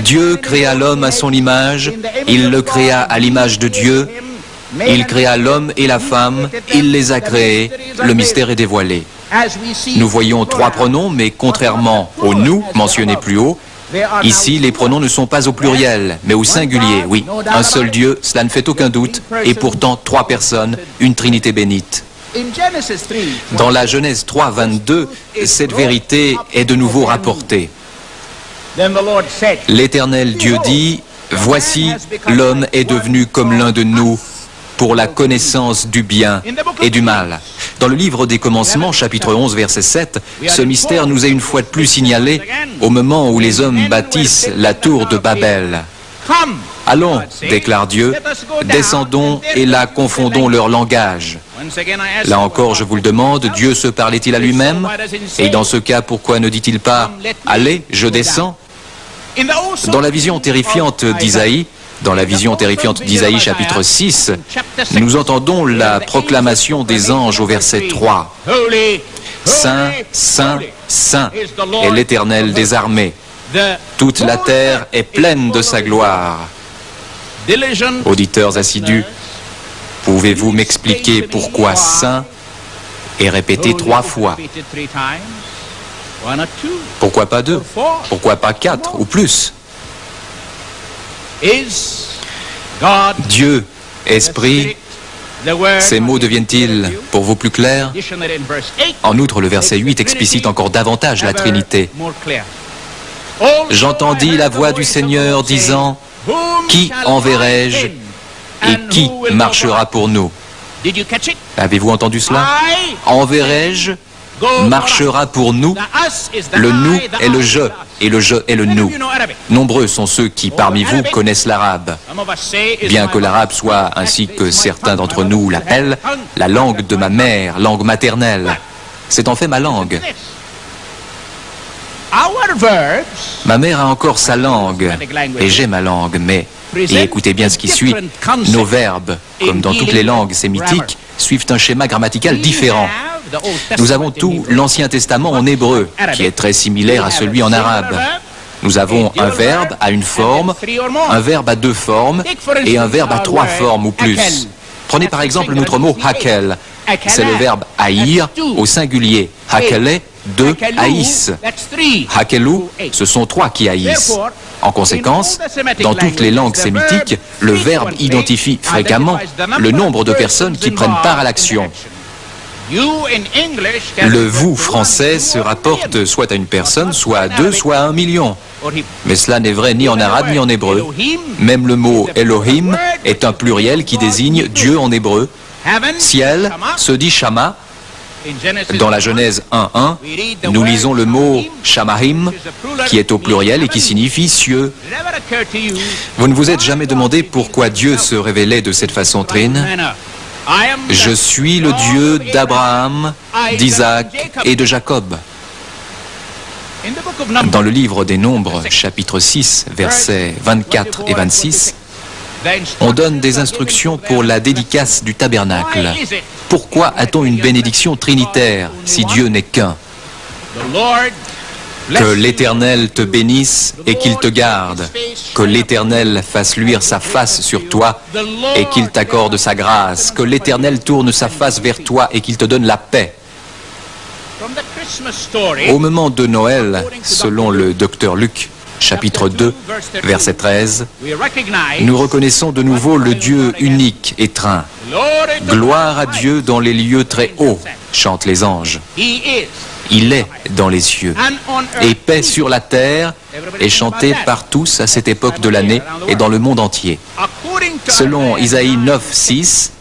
Dieu créa l'homme à son image, il le créa à l'image de Dieu, il créa l'homme et la femme, il les a créés, le mystère est dévoilé. Nous voyons 3 pronoms, mais contrairement au « nous » mentionné plus haut, ici les pronoms ne sont pas au pluriel, mais au singulier. Oui, un seul Dieu, cela ne fait aucun doute, et pourtant 3 personnes, une Trinité bénite. Dans la Genèse 3, 22, cette vérité est de nouveau rapportée. L'Éternel Dieu dit, « Voici, l'homme est devenu comme l'un de nous pour la connaissance du bien et du mal. » Dans le livre des Commencements, chapitre 11, verset 7, ce mystère nous est une fois de plus signalé au moment où les hommes bâtissent la tour de Babel. « Allons, déclare Dieu, descendons et là confondons leur langage. » Là encore, je vous le demande, Dieu se parlait-il à lui-même? Et dans ce cas, pourquoi ne dit-il pas « Allez, je descends » ? Dans la vision terrifiante d'Isaïe, chapitre 6, nous entendons la proclamation des anges au verset 3. « Saint, Saint, Saint est l'Éternel des armées. Toute la terre est pleine de sa gloire. » Auditeurs assidus, pouvez-vous m'expliquer pourquoi Saint est répété 3 fois? Pourquoi pas 2? Pourquoi pas 4 ou plus? Dieu, Esprit, ces mots deviennent-ils pour vous plus clairs? En outre, le verset 8 explicite encore davantage la Trinité. « J'entendis la voix du Seigneur disant, « Qui enverrai-je et qui marchera pour nous ?» Avez-vous entendu cela? Enverrai-je, marchera pour nous. Le nous est le je et le je est le nous. Nombreux sont ceux qui parmi vous connaissent l'arabe. Bien que l'arabe soit, ainsi que certains d'entre nous l'appellent, la langue de ma mère, langue maternelle. C'est en fait ma langue. Ma mère a encore sa langue, et j'ai ma langue, mais, et écoutez bien ce qui suit, nos verbes, comme dans toutes les langues sémitiques, suivent un schéma grammatical différent. Nous avons tout l'Ancien Testament en hébreu, qui est très similaire à celui en arabe. Nous avons un verbe à une forme, un verbe à 2 formes, et un verbe à 3 formes ou plus. Prenez par exemple notre mot « hakel ». C'est le verbe « haïr » au singulier. « hakele » 2 haïssent. « Hakelu » ce sont 3 qui haïssent. En conséquence, dans toutes les langues sémitiques, le verbe identifie fréquemment le nombre de personnes qui prennent part à l'action. Le « vous » français se rapporte soit à une personne, soit à 2, soit à 1 million. Mais cela n'est vrai ni en arabe ni en hébreu. Même le mot « Elohim » est un pluriel qui désigne Dieu en hébreu. Ciel se dit « Shama ». Dans la Genèse 1.1, nous lisons le mot « Shamahim » qui est au pluriel et qui signifie « cieux ». Vous ne vous êtes jamais demandé pourquoi Dieu se révélait de cette façon trine? Je suis le Dieu d'Abraham, d'Isaac et de Jacob. Dans le livre des Nombres, chapitre 6, versets 24 et 26, on donne des instructions pour la dédicace du tabernacle. Pourquoi a-t-on une bénédiction trinitaire si Dieu n'est qu'un? Que l'Éternel te bénisse et qu'il te garde. Que l'Éternel fasse luire sa face sur toi et qu'il t'accorde sa grâce. Que l'Éternel tourne sa face vers toi et qu'il te donne la paix. Au moment de Noël, selon le docteur Luc, chapitre 2, verset 13, nous reconnaissons de nouveau le Dieu unique et trin. Gloire à Dieu dans les lieux très hauts, chantent les anges. Il est dans les cieux. Et paix sur la terre est chanté par tous à cette époque de l'année et dans le monde entier. Selon Isaïe 9, 6,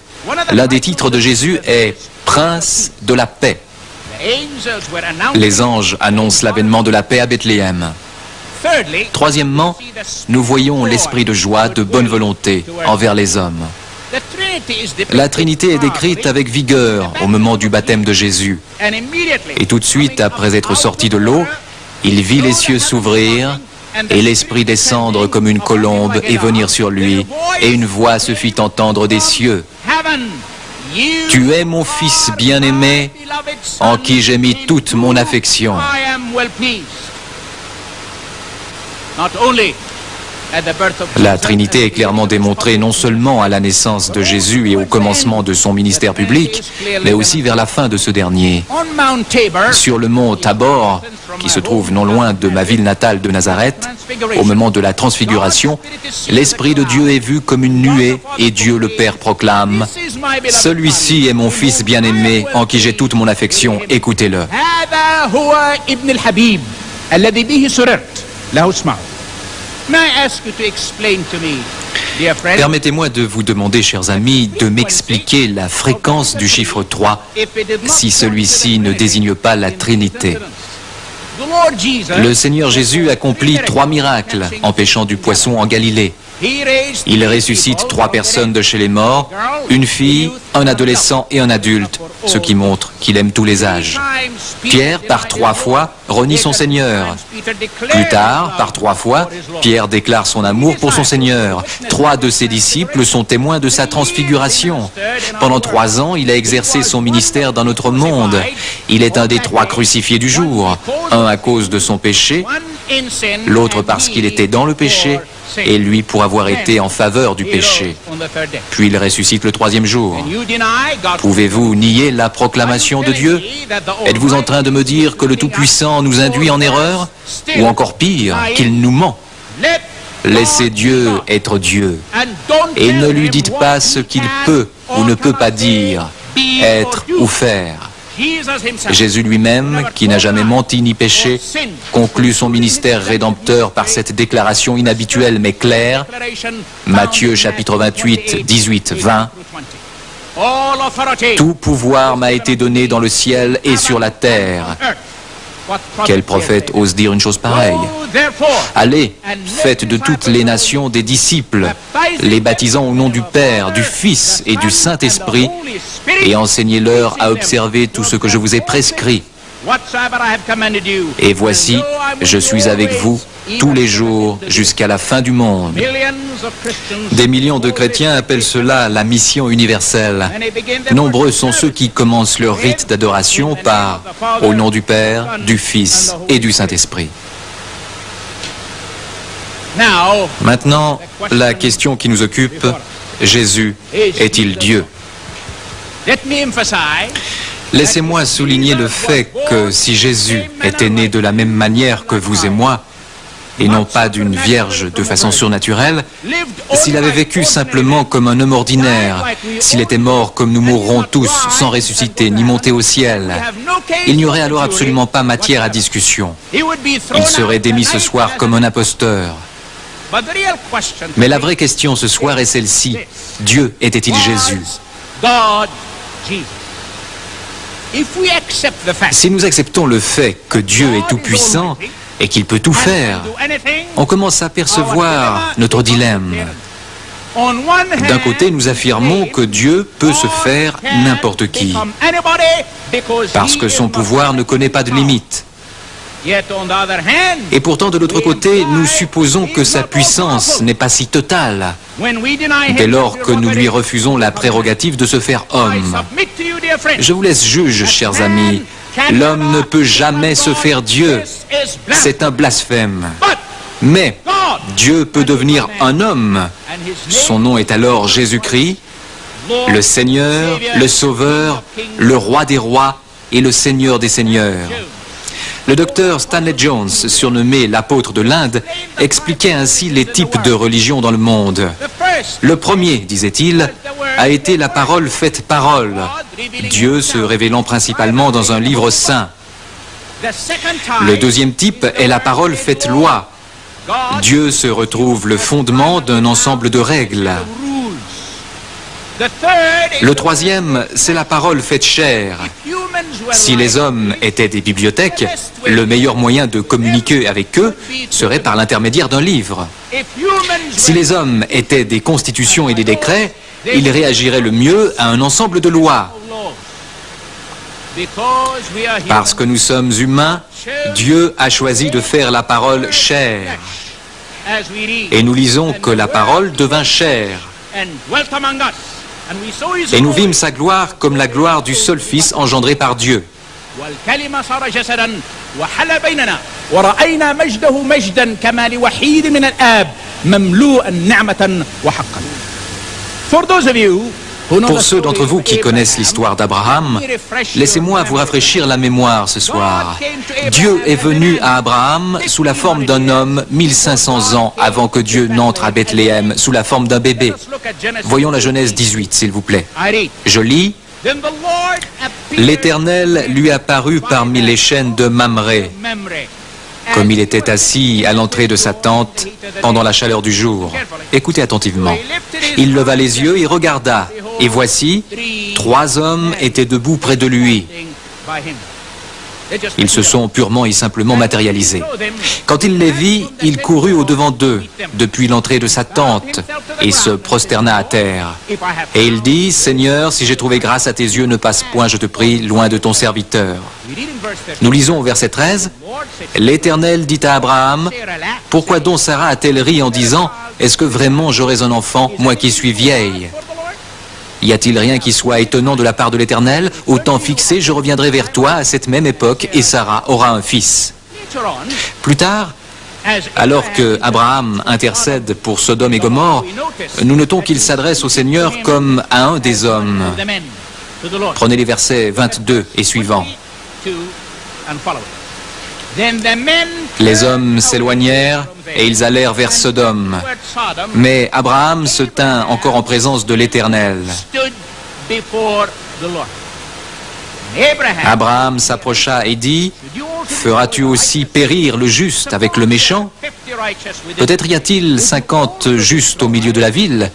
l'un des titres de Jésus est « Prince de la paix ». Les anges annoncent l'avènement de la paix à Bethléem. Troisièmement, nous voyons l'esprit de joie, de bonne volonté envers les hommes. La Trinité est décrite avec vigueur au moment du baptême de Jésus. Et tout de suite, après être sorti de l'eau, il vit les cieux s'ouvrir et l'Esprit descendre comme une colombe et venir sur lui. Et une voix se fit entendre des cieux. « Tu es mon Fils bien-aimé, en qui j'ai mis toute mon affection. » La Trinité est clairement démontrée non seulement à la naissance de Jésus et au commencement de son ministère public, mais aussi vers la fin de ce dernier. Sur le mont Tabor, qui se trouve non loin de ma ville natale de Nazareth, au moment de la transfiguration, l'Esprit de Dieu est vu comme une nuée et Dieu le Père proclame « Celui-ci est mon Fils bien-aimé en qui j'ai toute mon affection, écoutez-le ». Permettez-moi de vous demander, chers amis, de m'expliquer la fréquence du chiffre 3 si celui-ci ne désigne pas la Trinité. Le Seigneur Jésus accomplit 3 miracles, empêchant du poisson en Galilée. Il ressuscite 3 personnes de chez les morts, une fille, un adolescent et un adulte, ce qui montre qu'il aime tous les âges. Pierre, par 3 fois, renie son Seigneur. Plus tard, par 3 fois, Pierre déclare son amour pour son Seigneur. 3 de ses disciples sont témoins de sa transfiguration. Pendant 3 ans, il a exercé son ministère dans notre monde. Il est un des 3 crucifiés du jour, un à cause de son péché, l'autre parce qu'il était dans le péché, et lui pour avoir été en faveur du péché. Puis il ressuscite le 3e jour. Pouvez-vous nier la proclamation de Dieu? Êtes-vous en train de me dire que le Tout-Puissant nous induit en erreur? Ou encore pire, qu'il nous ment? Laissez Dieu être Dieu. Et ne lui dites pas ce qu'il peut ou ne peut pas dire, être ou faire. Jésus lui-même, qui n'a jamais menti ni péché, conclut son ministère rédempteur par cette déclaration inhabituelle mais claire. Matthieu chapitre 28, 18, 20. Tout pouvoir m'a été donné dans le ciel et sur la terre. Quel prophète ose dire une chose pareille? Allez, faites de toutes les nations des disciples, les baptisant au nom du Père, du Fils et du Saint-Esprit, et enseignez-leur à observer tout ce que je vous ai prescrit. Et voici, je suis avec vous tous les jours jusqu'à la fin du monde. Des millions de chrétiens appellent cela la mission universelle. Nombreux sont ceux qui commencent leur rite d'adoration par « Au nom du Père, du Fils et du Saint-Esprit ». Maintenant, la question qui nous occupe, Jésus est-il Dieu? Laissez-moi souligner le fait que si Jésus était né de la même manière que vous et moi, et non pas d'une vierge de façon surnaturelle, s'il avait vécu simplement comme un homme ordinaire, s'il était mort comme nous mourrons tous, sans ressusciter ni monter au ciel, il n'y aurait alors absolument pas matière à discussion. Il serait démis ce soir comme un imposteur. Mais la vraie question ce soir est celle-ci. Dieu était-il Jésus? Si nous acceptons le fait que Dieu est tout-puissant et qu'il peut tout faire, on commence à percevoir notre dilemme. D'un côté, nous affirmons que Dieu peut se faire n'importe qui, parce que son pouvoir ne connaît pas de limite. Et pourtant, de l'autre côté, nous supposons que sa puissance n'est pas si totale, dès lors que nous lui refusons la prérogative de se faire homme. Je vous laisse juge, chers amis. L'homme ne peut jamais se faire Dieu. C'est un blasphème. Mais Dieu peut devenir un homme. Son nom est alors Jésus-Christ, le Seigneur, le Sauveur, le Roi des rois et le Seigneur des seigneurs. Le docteur Stanley Jones, surnommé l'apôtre de l'Inde, expliquait ainsi les types de religions dans le monde. Le premier, disait-il, a été la parole faite parole, Dieu se révélant principalement dans un livre saint. Le deuxième type est la parole faite loi. Dieu se retrouve le fondement d'un ensemble de règles. Le troisième, c'est la parole faite chair. Si les hommes étaient des bibliothèques, le meilleur moyen de communiquer avec eux serait par l'intermédiaire d'un livre. Si les hommes étaient des constitutions et des décrets, ils réagiraient le mieux à un ensemble de lois. Parce que nous sommes humains, Dieu a choisi de faire la parole chair. Et nous lisons que la parole devint chair. Et nous vîmes sa gloire comme la gloire du seul Fils engendré par Dieu. والكلمة صار جسدا وحل بيننا ورأينا مجده مجدا كما لوحيد من الآب مملوءا نعمة وحقا. For those of you Pour ceux d'entre vous qui connaissent l'histoire d'Abraham, laissez-moi vous rafraîchir la mémoire ce soir. Dieu est venu à Abraham sous la forme d'un homme 1500 ans avant que Dieu n'entre à Bethléem, sous la forme d'un bébé. Voyons la Genèse 18, s'il vous plaît. Je lis. L'Éternel lui apparut parmi les chênes de Mamré, comme il était assis à l'entrée de sa tente pendant la chaleur du jour. Écoutez attentivement. Il leva les yeux et regarda, et voici, 3 hommes étaient debout près de lui. Ils se sont purement et simplement matérialisés. Quand il les vit, il courut au-devant d'eux, depuis l'entrée de sa tente, et se prosterna à terre. Et il dit, « Seigneur, si j'ai trouvé grâce à tes yeux, ne passe point, je te prie, loin de ton serviteur. » Nous lisons au verset 13, « L'Éternel dit à Abraham, « Pourquoi donc Sarah a-t-elle ri en disant, « Est-ce que vraiment j'aurais un enfant, moi qui suis vieille ?» Y a-t-il rien qui soit étonnant de la part de l'Éternel? Au temps fixé, je reviendrai vers toi à cette même époque et Sarah aura un fils. Plus tard, alors que Abraham intercède pour Sodome et Gomorrhe, nous notons qu'il s'adresse au Seigneur comme à un des hommes. Prenez les versets 22 et suivants. Les hommes s'éloignèrent et ils allèrent vers Sodome. Mais Abraham se tint encore en présence de l'Éternel. Abraham s'approcha et dit, « Feras-tu aussi périr le juste avec le méchant? Peut-être y a-t-il 50 justes au milieu de la ville.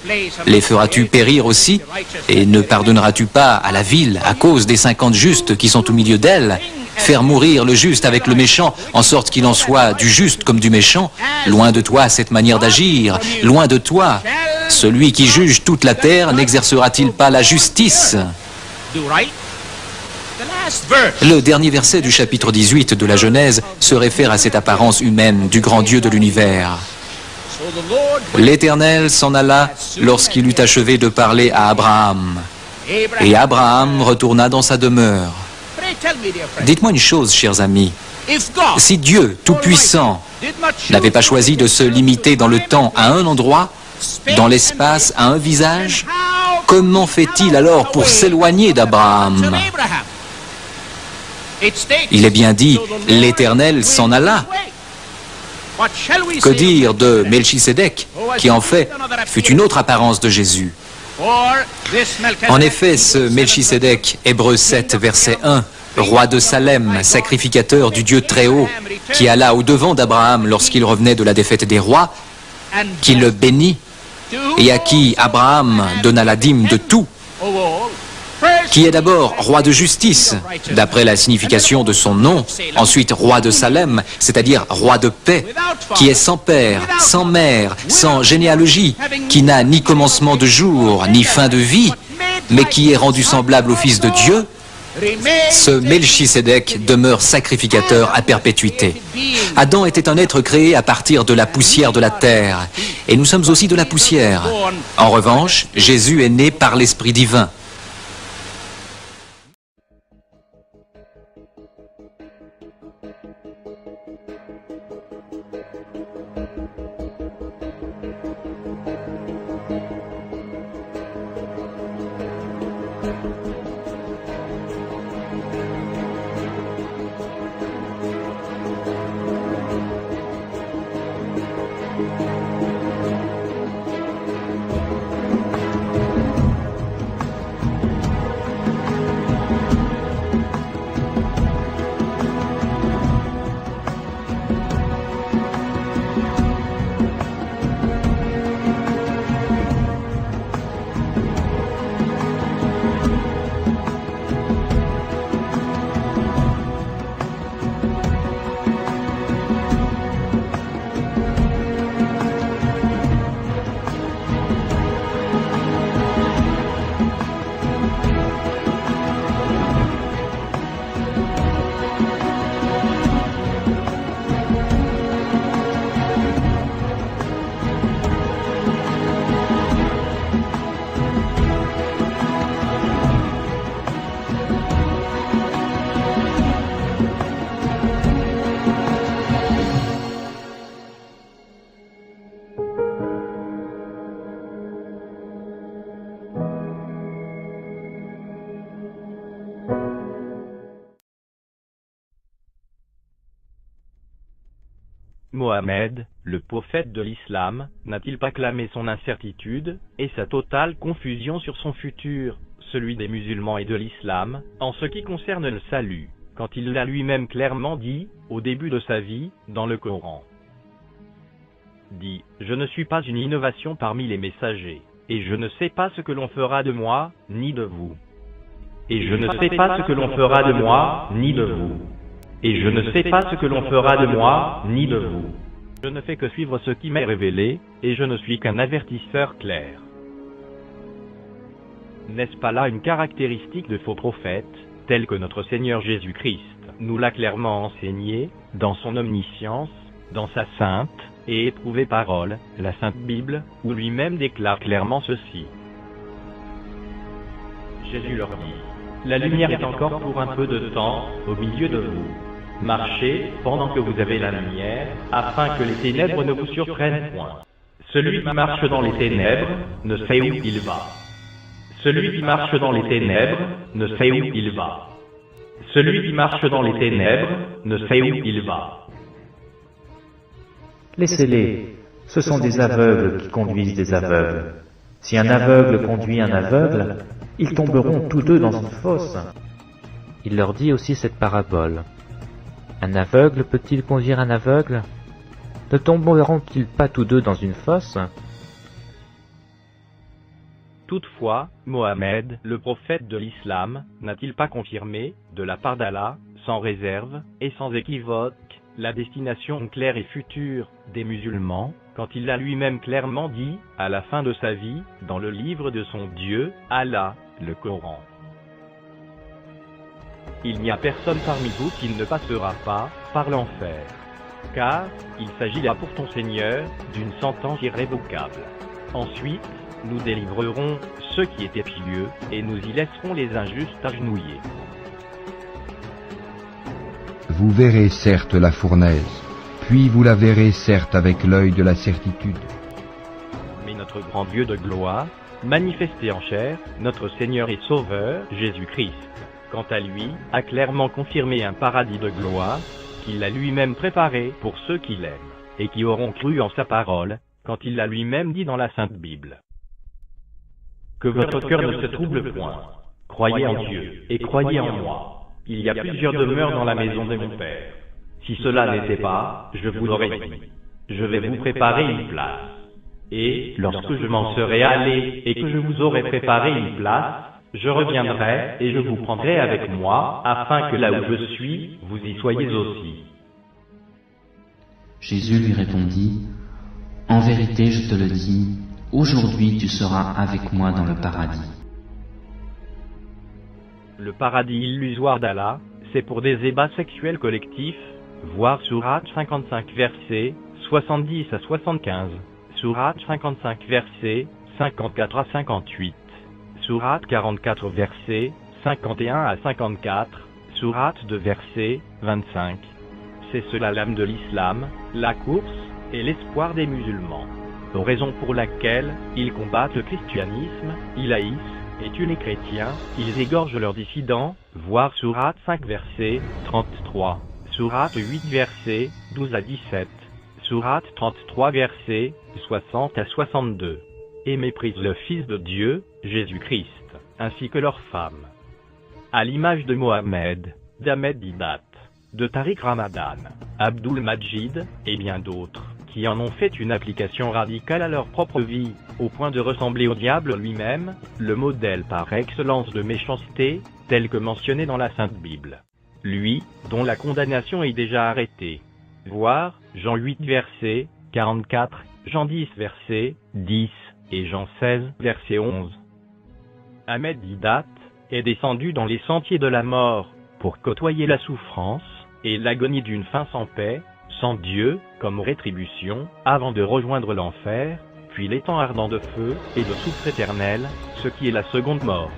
Les feras-tu périr aussi? Et ne pardonneras-tu pas à la ville à cause des 50 justes qui sont au milieu d'elle? Faire mourir le juste avec le méchant, en sorte qu'il en soit du juste comme du méchant. Loin de toi cette manière d'agir, loin de toi. Celui qui juge toute la terre n'exercera-t-il pas la justice? » Le dernier verset du chapitre 18 de la Genèse se réfère à cette apparence humaine du grand Dieu de l'univers. L'Éternel s'en alla lorsqu'il eut achevé de parler à Abraham. Et Abraham retourna dans sa demeure. Dites-moi une chose, chers amis. Si Dieu Tout-Puissant n'avait pas choisi de se limiter dans le temps à un endroit, dans l'espace à un visage, comment fait-il alors pour s'éloigner d'Abraham? Il est bien dit, l'Éternel s'en alla. Que dire de Melchisédek, qui en fait fut une autre apparence de Jésus? En effet, ce Melchisédek, Hébreux 7, verset 1, roi de Salem, sacrificateur du Dieu Très-Haut, qui alla au-devant d'Abraham lorsqu'il revenait de la défaite des rois, qui le bénit, et à qui Abraham donna la dîme de tout, qui est d'abord roi de justice, d'après la signification de son nom, ensuite roi de Salem, c'est-à-dire roi de paix, qui est sans père, sans mère, sans généalogie, qui n'a ni commencement de jour, ni fin de vie, mais qui est rendu semblable au Fils de Dieu. Ce Melchisédek demeure sacrificateur à perpétuité. Adam était un être créé à partir de la poussière de la terre, et nous sommes aussi de la poussière. En revanche, Jésus est né par l'Esprit divin. Mohammed, le prophète de l'islam, n'a-t-il pas clamé son incertitude, et sa totale confusion sur son futur, celui des musulmans et de l'islam, en ce qui concerne le salut, quand il l'a lui-même clairement dit, au début de sa vie, dans le Coran. Dit, je ne suis pas une innovation parmi les messagers, et je ne sais pas ce que l'on fera de moi, ni de vous. Et je ne sais pas ce que l'on fera de moi, ni de vous. Et je ne sais pas ce que l'on fera de moi, ni de vous. Je ne fais que suivre ce qui m'est révélé, et je ne suis qu'un avertisseur clair. N'est-ce pas là une caractéristique de faux prophètes, telle que notre Seigneur Jésus-Christ nous l'a clairement enseigné, dans son omniscience, dans sa sainte et éprouvée parole, la Sainte Bible, où lui-même déclare clairement ceci. Jésus leur dit, la lumière est encore pour un peu de temps au milieu de vous. Marchez pendant que vous avez la lumière, afin que les ténèbres ne vous surprennent point. Celui qui marche dans les ténèbres ne sait où il va. Celui qui marche dans les ténèbres ne sait où il va. Celui qui marche dans les ténèbres ne sait où il va. Laissez-les, ce sont des aveugles qui conduisent des aveugles. Si un aveugle conduit un aveugle, ils tomberont tous deux dans une fosse. Il leur dit aussi cette parabole. Un aveugle peut-il conduire un aveugle? Ne tomberont-ils pas tous deux dans une fosse? Toutefois, Mohammed, le prophète de l'islam, n'a-t-il pas confirmé, de la part d'Allah, sans réserve et sans équivoque, la destination claire et future des musulmans, quand il l'a lui-même clairement dit, à la fin de sa vie, dans le livre de son Dieu, Allah, le Coran. Il n'y a personne parmi vous qui ne passera pas par l'enfer. Car, il s'agit là pour ton Seigneur, d'une sentence irrévocable. Ensuite, nous délivrerons ceux qui étaient pieux, et nous y laisserons les injustes agenouillés. Vous verrez certes la fournaise, puis vous la verrez certes avec l'œil de la certitude. Mais notre grand Dieu de gloire, manifesté en chair, notre Seigneur et Sauveur, Jésus-Christ, quant à lui, a clairement confirmé un paradis de gloire, qu'il a lui-même préparé pour ceux qui l'aiment, et qui auront cru en sa parole, quand il l'a lui-même dit dans la Sainte Bible. Que votre cœur ne se trouble point. Croyez en Dieu, et croyez en moi. Il y a plusieurs demeures dans la maison de mon Père. Si cela n'était pas, je vous l'aurais dit. Je vais vous préparer une place. Et, lorsque je m'en serai allé, et que je vous aurai préparé une place, je reviendrai, et je vous prendrai avec moi, afin que là où je suis, vous y soyez aussi. Jésus lui répondit, « En vérité, je te le dis, aujourd'hui tu seras avec moi dans le paradis. » Le paradis illusoire d'Allah, c'est pour des ébats sexuels collectifs, voir Sourate 55 versets 70 à 75, Sourate 55 versets 54 à 58, Sourate 44 versets 51 à 54, Sourate 2 versets 25. C'est cela l'âme de l'islam, la course et l'espoir des musulmans. Raison pour laquelle ils combattent le christianisme, ils haïssent et tuent les chrétiens, ils égorgent leurs dissidents, voir Sourate 5 verset 33, Sourate 8 verset 12 à 17, Sourate 33 verset 60 à 62, et méprisent le Fils de Dieu, Jésus-Christ, ainsi que leurs femmes. À l'image de Mohammed, d'Ahmed Didat, de Tariq Ramadan, Abdul Majid, et bien d'autres, qui en ont fait une application radicale à leur propre vie, au point de ressembler au diable lui-même, le modèle par excellence de méchanceté, tel que mentionné dans la Sainte Bible. Lui, dont la condamnation est déjà arrêtée. Voir Jean 8 verset 44, Jean 10 verset 10, et Jean 16 verset 11. Ahmed Didat est descendu dans les sentiers de la mort, pour côtoyer la souffrance et l'agonie d'une fin sans paix, sans Dieu, comme rétribution, avant de rejoindre l'enfer, puis l'étang ardent de feu et de soufre éternel, ce qui est la seconde mort.